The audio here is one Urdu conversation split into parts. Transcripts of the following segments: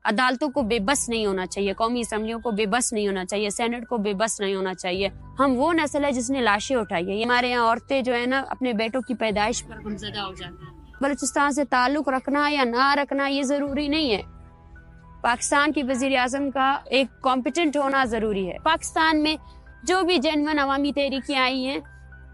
عدالتوں کو بے بس نہیں ہونا چاہیے, قومی اسمبلیوں کو بے بس نہیں ہونا چاہیے, سینٹ کو بے بس نہیں ہونا چاہیے. ہم وہ نسل ہے جس نے لاشیں اٹھائی ہے. ہمارے یہاں عورتیں جو ہے نا اپنے بیٹوں کی پیدائش پر غمزدہ ہو جاتی ہیں. بلوچستان سے تعلق رکھنا یا نہ رکھنا یہ ضروری نہیں ہے. پاکستان کی وزیر اعظم کا ایک کمپیٹنٹ ہونا ضروری ہے. پاکستان میں جو بھی جینون عوامی تحریکیں آئی ہیں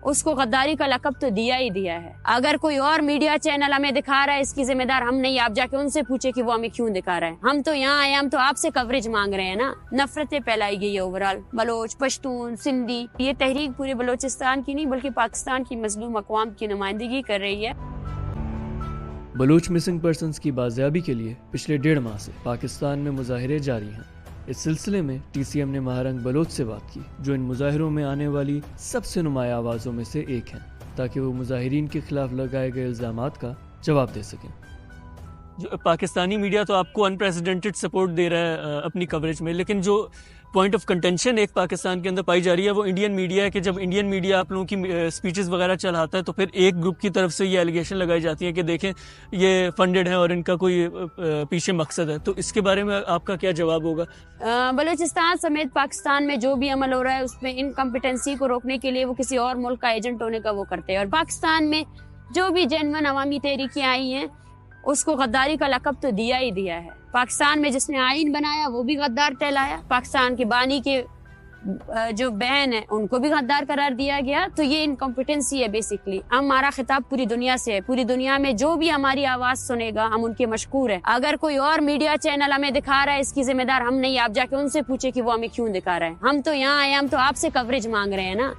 اس کو غداری کا لقب تو دیا ہی دیا ہے. اگر کوئی اور میڈیا چینل ہمیں دکھا رہا ہے اس کی ذمہ دار ہم نہیں, آپ جا کے ان سے پوچھے کہ وہ ہمیں کیوں دکھا رہا ہے. ہم تو یہاں آئے, ہم تو آپ سے کوریج مانگ رہے ہیں نا. نفرتیں پھیلائی گئی ہے اوورال, بلوچ, پشتون, سندھی. یہ تحریک پورے بلوچستان کی نہیں بلکہ پاکستان کی مظلوم اقوام کی نمائندگی کر رہی ہے. بلوچ مسنگ پرسنز کی بازیابی کے لیے پچھلے 1.5 ماہ سے پاکستان میں مظاہرے جاری ہیں. اس سلسلے میں ٹی سی ایم نے مہارنگ بلوچ سے بات کی جو ان مظاہروں میں آنے والی سب سے نمایاں آوازوں میں سے ایک ہیں, تاکہ وہ مظاہرین کے خلاف لگائے گئے الزامات کا جواب دے سکیں. پاکستانی میڈیا تو آپ کو انپریسیڈنٹڈ سپورٹ دے رہا ہے اپنی کوریج میں, لیکن جو پوائنٹ آف کنٹینشن ایک پاکستان کے اندر پائی جا رہی ہے وہ انڈین میڈیا ہے کہ جب انڈین میڈیا آپ لوگوں کی اسپیچز وغیرہ چلاتا ہے تو پھر ایک گروپ کی طرف سے یہ ایلیگیشن لگائی جاتی ہے کہ دیکھیں یہ فنڈڈ ہے اور ان کا کوئی پیچھے مقصد ہے. تو اس کے بارے میں آپ کا کیا جواب ہوگا؟ بلوچستان سمیت پاکستان میں جو بھی عمل ہو رہا ہے اس میں انکمپیٹنسی کو روکنے کے لیے وہ کسی اور ملک کا ایجنٹ ہونے کا وہ کرتے ہیں. اور پاکستان میں جو بھی جینون عوامی تحریکیں آئی ہیں اس کو غداری کا لقب تو دیا ہی دیا ہے. پاکستان میں جس نے آئین بنایا وہ بھی غدار ٹہلایا, پاکستان کے بانی کے جو بہن ہیں ان کو بھی غدار قرار دیا گیا. تو یہ انکمپیٹنسی ہے بیسکلی. ہمارا خطاب پوری دنیا سے ہے, پوری دنیا میں جو بھی ہماری آواز سنے گا ہم ان کے مشکور ہیں. اگر کوئی اور میڈیا چینل ہمیں دکھا رہا ہے اس کی ذمہ دار ہم نہیں, آپ جا کے ان سے پوچھے کہ وہ ہمیں کیوں دکھا رہا ہے. ہم تو یہاں آئے, ہم تو آپ سے کوریج مانگ رہے ہیں نا.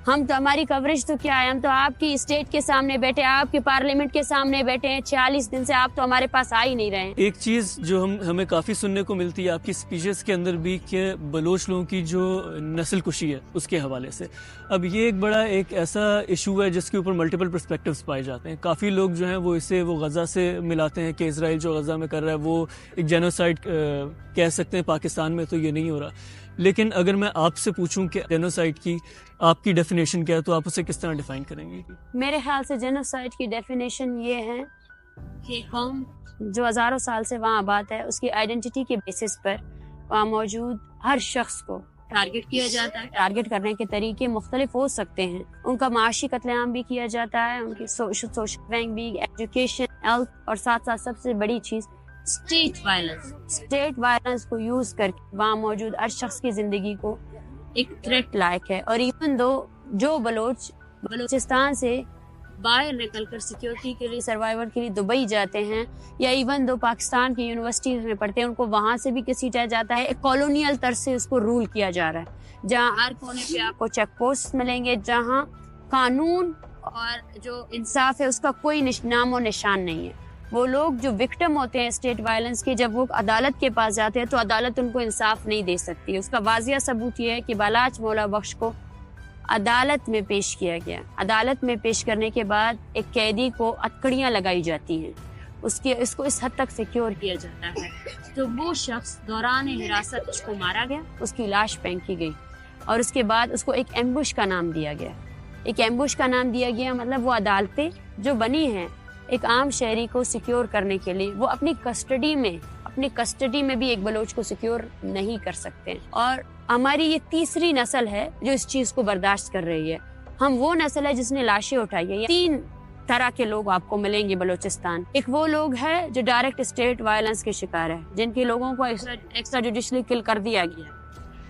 ہم تو ہماری کوریج تو کیا ہے, ہم تو آپ کی اسٹیٹ کے سامنے بیٹھے, آپ کے پارلیمنٹ کے سامنے بیٹھے ہیں. 46 دن سے آپ تو ہمارے پاس آ ہی نہیں رہے ہیں. ایک چیز جو ہمیں کافی سننے کو ملتی ہے آپ کی اسپیچز کے اندر بھی کہ بلوچ لوگوں کی جو نسل کشی ہے اس کے حوالے سے. اب یہ ایک بڑا ایک ایسا ایشو ہے جس کے اوپر ملٹیپل پرسپیکٹیوز پائے جاتے ہیں. کافی لوگ جو ہیں وہ اسے وہ غزہ سے ملاتے ہیں کہ اسرائیل جو غزہ میں کر رہا ہے وہ ایک جینوسائڈ کہہ سکتے ہیں. پاکستان میں تو یہ نہیں ہو رہا. لیکن اگر میں آپ سے پوچھوں کہ جینوسائڈ کی آپ کی ڈیفینیشن کیا ہے تو آپ اسے کس طرح ڈیفائن کریں گے؟ میرے خیال سے جینوسائڈ کی ڈیفینیشن یہ ہے کہ قوم جو ہزاروں سال سے وہاں آباد ہے اس کی آئیڈینٹی کے بیسس پر وہاں موجود ہر شخص کو ٹارگٹ کیا جاتا ہے. ٹارگٹ کرنے کے طریقے مختلف ہو سکتے ہیں. ان کا معاشی قتل عام بھی کیا جاتا ہے, ان کی سوشل رینک, ایجوکیشن, ہیلتھ, اور ساتھ ساتھ سب سے بڑی چیز اسٹیٹ وائلنس کو یوز کر کے وہاں موجود ہر شخص کی زندگی کو ایک تھریٹ لائق ہے. اور ایون دو جو بلوچستان سے باہر نکل کر سیکیورٹی کے لیے, سروائیور کے لیے دبئی جاتے ہیں یا ایون دو پاکستان کی یونیورسٹیز میں پڑھتے ہیں, ان کو وہاں سے بھی گھسیٹا جاتا ہے. ایک کالونیل طرز سے اس کو رول کیا جا رہا ہے جہاں ہر کونے پہ آپ کو چیک پوسٹ ملیں گے, جہاں قانون اور جو انصاف ہے اس کا کوئی نام و نشان نہیں ہے. وہ لوگ جو وکٹم ہوتے ہیں اسٹیٹ وائلنس کے, جب وہ عدالت کے پاس جاتے ہیں تو عدالت ان کو انصاف نہیں دے سکتی. اس کا واضح ثبوت یہ ہے کہ بالاچ مولا بخش کو عدالت میں پیش کیا گیا. عدالت میں پیش کرنے کے بعد ایک قیدی کو ہتکڑیاں لگائی جاتی ہیں, اس کو اس حد تک سیکیور کیا جاتا ہے. تو وہ شخص دوران حراست اس کو مارا گیا, اس کی لاش پھینکی گئی اور اس کے بعد اس کو ایک ایمبوش کا نام دیا گیا. ایک ایمبوش کا نام دیا گیا مطلب وہ عدالتیں جو بنی ہیں ایک عام شہری کو سیکیور کرنے کے لیے, وہ اپنی کسٹڈی میں بھی ایک بلوچ کو سیکیور نہیں کر سکتے. اور ہماری یہ تیسری نسل ہے جو اس چیز کو برداشت کر رہی ہے. ہم وہ نسل ہے جس نے لاشیں اٹھائی ہے. 3 طرح کے لوگ آپ کو ملیں گے بلوچستان. ایک وہ لوگ ہیں جو ڈائریکٹ اسٹیٹ وائلنس کے شکار ہیں, جن کے لوگوں کو ایکسٹرا جوڈیشلی کل کر دیا گیا.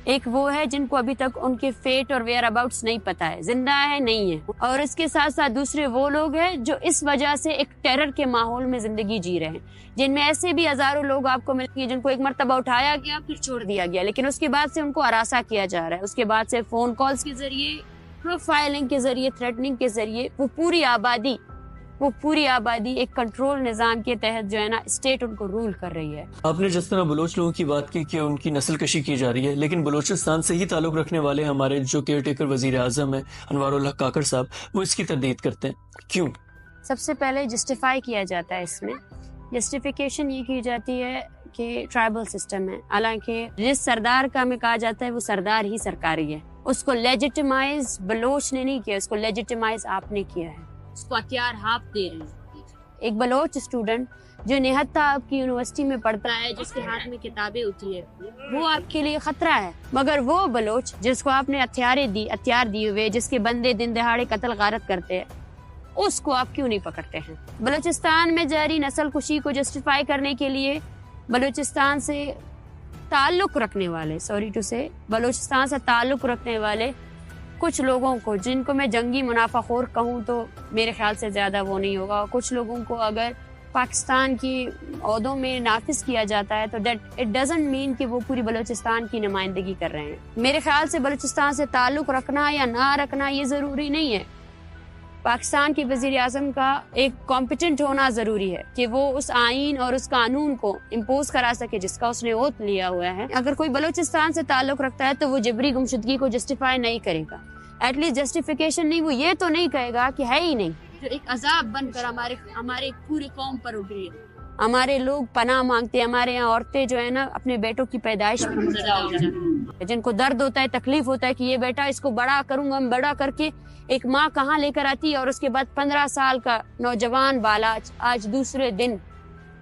ایک وہ ہے جن کو ابھی تک ان کے فیٹ اور ویئر اباؤٹس نہیں پتا ہے, زندہ ہے نہیں ہے. اور اس کے ساتھ ساتھ دوسرے وہ لوگ ہیں جو اس وجہ سے ایک ٹیرر کے ماحول میں زندگی جی رہے ہیں, جن میں ایسے بھی ہزاروں لوگ آپ کو ملیں گے جن کو ایک مرتبہ اٹھایا گیا پھر چھوڑ دیا گیا, لیکن اس کے بعد سے ان کو ہراساں کیا جا رہا ہے. اس کے بعد سے فون کالز کے ذریعے, پروفائلنگ کے ذریعے, تھریٹننگ کے ذریعے وہ پوری آبادی ایک کنٹرول نظام کے تحت جو ہے نا اسٹیٹ ان کو رول کر رہی ہے. آپ نے جس طرح بلوچ لوگوں کی بات کی کہ ان کی نسل کشی کی جا رہی ہے, لیکن بلوچستان سے ہی تعلق رکھنے والے ہمارے جو کیئر ٹیکر وزیر اعظم ہیں انوار الحق کاکڑ صاحب, وہ اس کی تردید کرتے ہیں. کیوں؟ سب سے پہلے جسٹیفائی کیا جاتا ہے, اس میں جسٹیفیکیشن یہ کی جاتی ہے کہ ٹرائبل سسٹم ہے. حالانکہ جس سردار کا ہمیں کہا جاتا ہے وہ سردار ہی سرکاری ہے. اس کو لیجیٹیمائز بلوچ نے نہیں کیا, اس کو لیجیٹیمائز آپ نے کیا ہے. اس کو ہتھیار ہاتھ دے رہے ہیں. ایک بلوچ اسٹوڈنٹ جو نہتا آپ کی یونیورسٹی میں پڑھتا ہے، جس کے ہاتھ میں کتابیں ہوتی ہے، وہ آپ کے لیے خطرہ ہے. مگر وہ بلوچ جس کو آپ نے ہتھیار دیے ہوئے، جس کے بندے دن دہاڑے قتل غارت کرتے ہیں، اس کو آپ کیوں نہیں پکڑتے ہیں؟ بلوچستان میں جاری نسل کشی کو جسٹیفائی کرنے کے لیے بلوچستان سے تعلق رکھنے والے کچھ لوگوں کو، جن کو میں جنگی منافع خور کہوں تو میرے خیال سے زیادہ وہ نہیں ہوگا، کچھ لوگوں کو اگر پاکستان کی عہدوں میں نافذ کیا جاتا ہے تو اٹ ڈزنٹ مین کہ وہ پوری بلوچستان کی نمائندگی کر رہے ہیں. میرے خیال سے بلوچستان سے تعلق رکھنا یا نہ رکھنا یہ ضروری نہیں ہے. پاکستان کے وزیر اعظم کا ایک کمپیٹنٹ ہونا ضروری ہے کہ وہ اس آئین اور اس قانون کو امپوز کرا سکے جس کا اس نے اوت لیا ہوا ہے. اگر کوئی بلوچستان سے تعلق رکھتا ہے تو وہ جبری گمشدگی کو جسٹیفائی نہیں کرے گا. ایٹ لیسٹ جسٹیفیکیشن نہیں، وہ یہ تو نہیں کہے گا کہ ہے ہی نہیں، جو ایک عذاب بن کر ہمارے پوری قوم پر اٹھ رہی ہے. ہمارے لوگ پناہ مانگتے ہیں، ہمارے یہاں عورتیں جو ہے نا اپنے بیٹوں کی پیدائش میں مبتلا ہو جاتی ہیں، جن کو درد ہوتا ہے، تکلیف ہوتا ہے کہ یہ بیٹا اس کو بڑا کروں گا، بڑا کر کے ایک ماں کہاں لے کر آتی ہے. اور اس کے بعد 15 سال کا نوجوان بالا آج دوسرے دن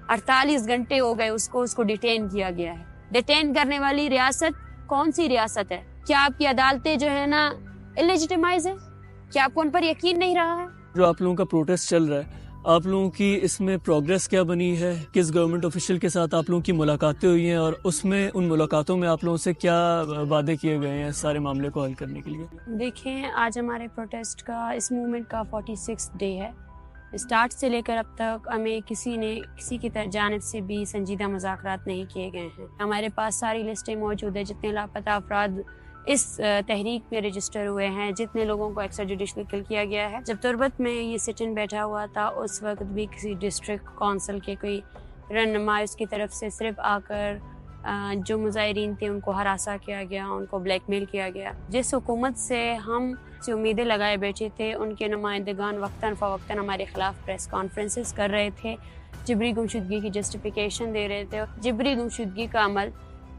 48 گھنٹے ہو گئے اس کو ڈیٹین کیا گیا ہے. ڈیٹین کرنے والی ریاست کون سی ریاست ہے؟ کیا آپ کی عدالتیں جو ہے نا اللیجیٹمائز ہے؟ کیا آپ کو ان پر یقین نہیں رہا ہے؟ جو آپ لوگوں کا پروٹیسٹ چل رہا ہے، آپ لوگوں کی اس میں پروگریس کیا بنی ہے؟ کس گورنمنٹ آفیشل کے ساتھ آپ لوگوں کی ملاقاتیں ہوئی ہیں، اور اس میں ان ملاقاتوں میں آپ لوگوں سے کیا وعدے کیے گئے ہیں سارے معاملے کو حل کرنے کے لیے؟ دیکھیں، آج ہمارے پروٹیسٹ کا، اس موومنٹ کا 46 ڈے ہے. اسٹارٹ سے لے کر اب تک ہمیں کسی کی جانب سے بھی سنجیدہ مذاکرات نہیں کیے گئے ہیں. ہمارے پاس ساری لسٹیں موجود ہیں، جتنے لاپتہ افراد اس تحریک میں رجسٹر ہوئے ہیں، جتنے لوگوں کو ایکسٹرا جوڈیشل کل کیا گیا ہے. جب تربت میں یہ سٹن بیٹھا ہوا تھا اس وقت بھی کسی ڈسٹرکٹ کونسل کے کوئی رہنما اس کی طرف سے صرف آ کر جو مظاہرین تھے ان کو ہراساں کیا گیا، ان کو بلیک میل کیا گیا. جس حکومت سے ہم سے امیدیں لگائے بیٹھے تھے، ان کے نمائندگان وقتاً فوقتاً ہمارے خلاف پریس کانفرنسز کر رہے تھے، جبری گمشدگی کی جسٹیفیکیشن دے رہے تھے. جبری گمشدگی کا عمل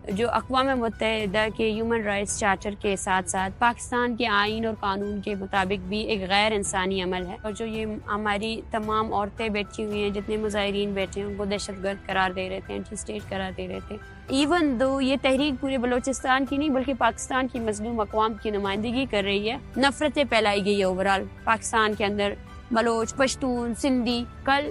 جو اقوام متحدہ کے ہیومن رائٹس چارٹر کے ساتھ ساتھ پاکستان کے آئین اور قانون کے مطابق بھی ایک غیر انسانی عمل ہے. اور جو یہ ہماری تمام عورتیں بیٹھی ہوئی ہیں، جتنے مظاہرین بیٹھے ہیں، ان کو دہشت گرد قرار دے رہے تھے، اینٹی اسٹیٹ قرار دے رہے تھے. ایون دو یہ تحریک پورے بلوچستان کی نہیں بلکہ پاکستان کی مظلوم اقوام کی نمائندگی کر رہی ہے. نفرتیں پھیلائی گئی ہے اوورال پاکستان کے اندر، بلوچ، پشتون، سندھی. کل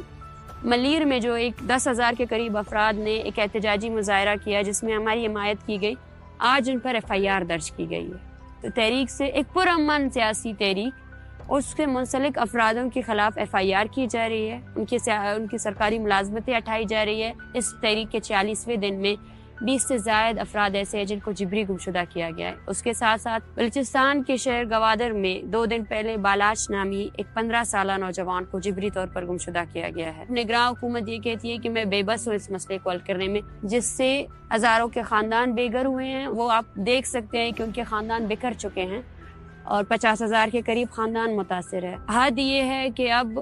ملیر میں جو ایک 10,000 کے قریب افراد نے ایک احتجاجی مظاہرہ کیا جس میں ہماری حمایت کی گئی، آج ان پر FIR درج کی گئی ہے. تو تحریک سے ایک پرامن سیاسی تحریک، اس کے منسلک افرادوں کے خلاف FIR کی جا رہی ہے، ان کی سرکاری ملازمتیں ہٹائی جا رہی ہے. اس تحریک کے 40ویں دن میں 20 سے زائد افراد ایسے ہیں جن کو جبری گمشدہ کیا گیا ہے. اس کے ساتھ ساتھ بلوچستان کے شہر گوادر میں 2 دن پہلے بالاچ نامی ایک 15 سالہ نوجوان کو جبری طور پر گمشدہ کیا گیا ہے. نگراں حکومت یہ کہتی ہے کہ میں بے بس ہوں اس مسئلے کو حل کرنے میں، جس سے ہزاروں کے خاندان بے گھر ہوئے ہیں. وہ آپ دیکھ سکتے ہیں کہ ان کے خاندان بکھر چکے ہیں اور 50,000 کے قریب خاندان متاثر ہے. حد یہ ہے کہ اب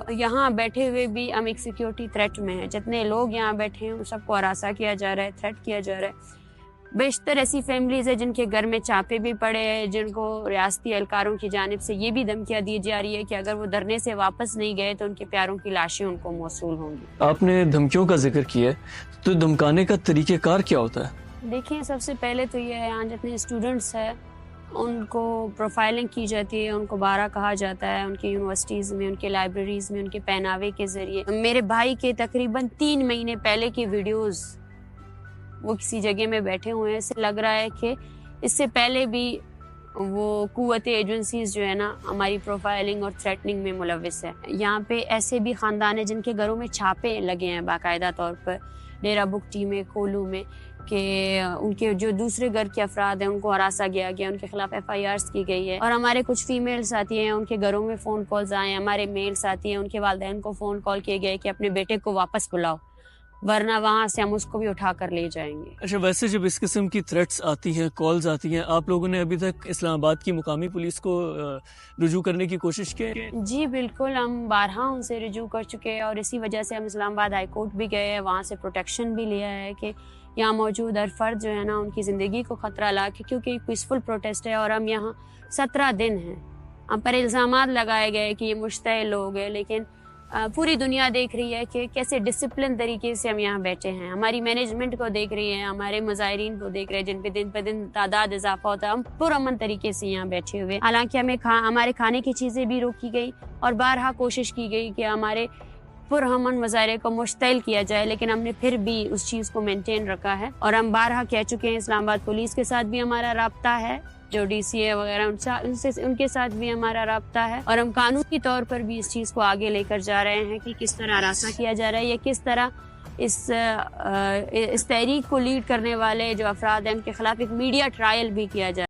یہاں بیٹھے ہوئے بھی ہم ایک سیکیورٹی تھریٹ میں ہیں. جتنے لوگ یہاں بیٹھے ہیں ان سب کو ہراساں کیا جا رہا ہے، تھریٹ کیا جا رہا ہے. بیشتر ایسی فیملیز ہیں جن کے گھر میں چھاپے بھی پڑے ہیں، جن کو ریاستی اہلکاروں کی جانب سے یہ بھی دھمکیاں دی جا رہی ہے کہ اگر وہ دھرنے سے واپس نہیں گئے تو ان کے پیاروں کی لاشیں ان کو موصول ہوں گی. آپ نے دھمکیوں کا ذکر کیا ہے، تو دھمکانے کا طریقہ کار کیا ہوتا ہے؟ دیکھیں، سب سے پہلے تو یہ ہے یہاں جتنے اسٹوڈنٹس ہیں ان کو پروفائلنگ کی جاتی ہے، ان کو بارہ کہا جاتا ہے، ان کی یونیورسٹیز میں، ان کے لائبریریز میں، ان کے پہناوے کے ذریعے. میرے بھائی کے تقریباً 3 مہینے پہلے کی ویڈیوز وہ کسی جگہ میں بیٹھے ہوئے ہیں، اس سے لگ رہا ہے کہ اس سے پہلے بھی وہ قوت ایجنسیز جو ہے نا ہماری پروفائلنگ اور تھریٹنگ میں ملوث ہے. یہاں پہ ایسے بھی خاندان ہیں جن کے گھروں میں چھاپے لگے ہیں باقاعدہ طور پر، ڈیرہ بگٹی میں، کھولو میں، کہ ان کے جو دوسرے گھر کے افراد ہیں ان کو ہراسا گیا، ان کے خلاف FIRs کی گئی ہے. اور ہمارے کچھ فیمیل ساتھی ہیں، ان کے گھروں میں فون کالز آئے ہیں. ہمارے میل ساتھی ہیں، ان کے والدین کو فون کال کیے گئے کہ اپنے بیٹے کو واپس بلاؤ ورنہ وہاں سے ہم اس کو بھی اٹھا کر لے جائیں گے. اچھا، ویسے جب اس قسم کی تھریٹس آتی ہیں، کالز آتی ہیں، آپ لوگوں نے ابھی تک اسلام آباد کی مقامی پولیس کو رجوع کرنے کی کوشش کی؟ جی بالکل، ہم بارہا ان سے رجوع کر چکے ہیں اور اسی وجہ سے ہم اسلام آباد ہائی کورٹ بھی گئے ہیں، وہاں سے پروٹیکشن بھی لیا ہے کہ یہاں موجود ہر فرد جو ہے نا ان کی زندگی کو خطرہ لا کے، کیونکہ پیسفل پروٹیسٹ ہے اور ہم یہاں 17 دن ہیں. ہم پر الزامات لگائے گئے کہ یہ مشتعل لوگ ہیں، لیکن پوری دنیا دیکھ رہی ہے کہ کیسے ڈسپلن طریقے سے ہم یہاں بیٹھے ہیں، ہماری مینجمنٹ کو دیکھ رہی ہیں، ہمارے مظاہرین کو دیکھ رہے ہیں جن پہ دن تعداد اضافہ ہوتا ہے، ہم پرامن طریقے سے یہاں بیٹھے ہوئے، حالانکہ ہمارے کھانے کی چیزیں بھی روکی گئی اور بارہا کوشش کی گئی کہ ہمارے پرامن مظاہرے کو مشتعل کیا جائے، لیکن ہم نے پھر بھی اس چیز کو مینٹین رکھا ہے اور ہم بارہا کہہ چکے ہیں، اسلام آباد پولیس کے ساتھ بھی ہمارا رابطہ ہے، جو ڈی سی اے وغیرہ ان کے ساتھ بھی ہمارا رابطہ ہے، اور ہم قانونی طور پر بھی اس چیز کو آگے لے کر جا رہے ہیں کہ کس طرح ہراساں کیا جا رہا ہے یا کس طرح اس تحریک کو لیڈ کرنے والے جو افراد ہیں ان کے خلاف ایک میڈیا ٹرائل بھی کیا جائے۔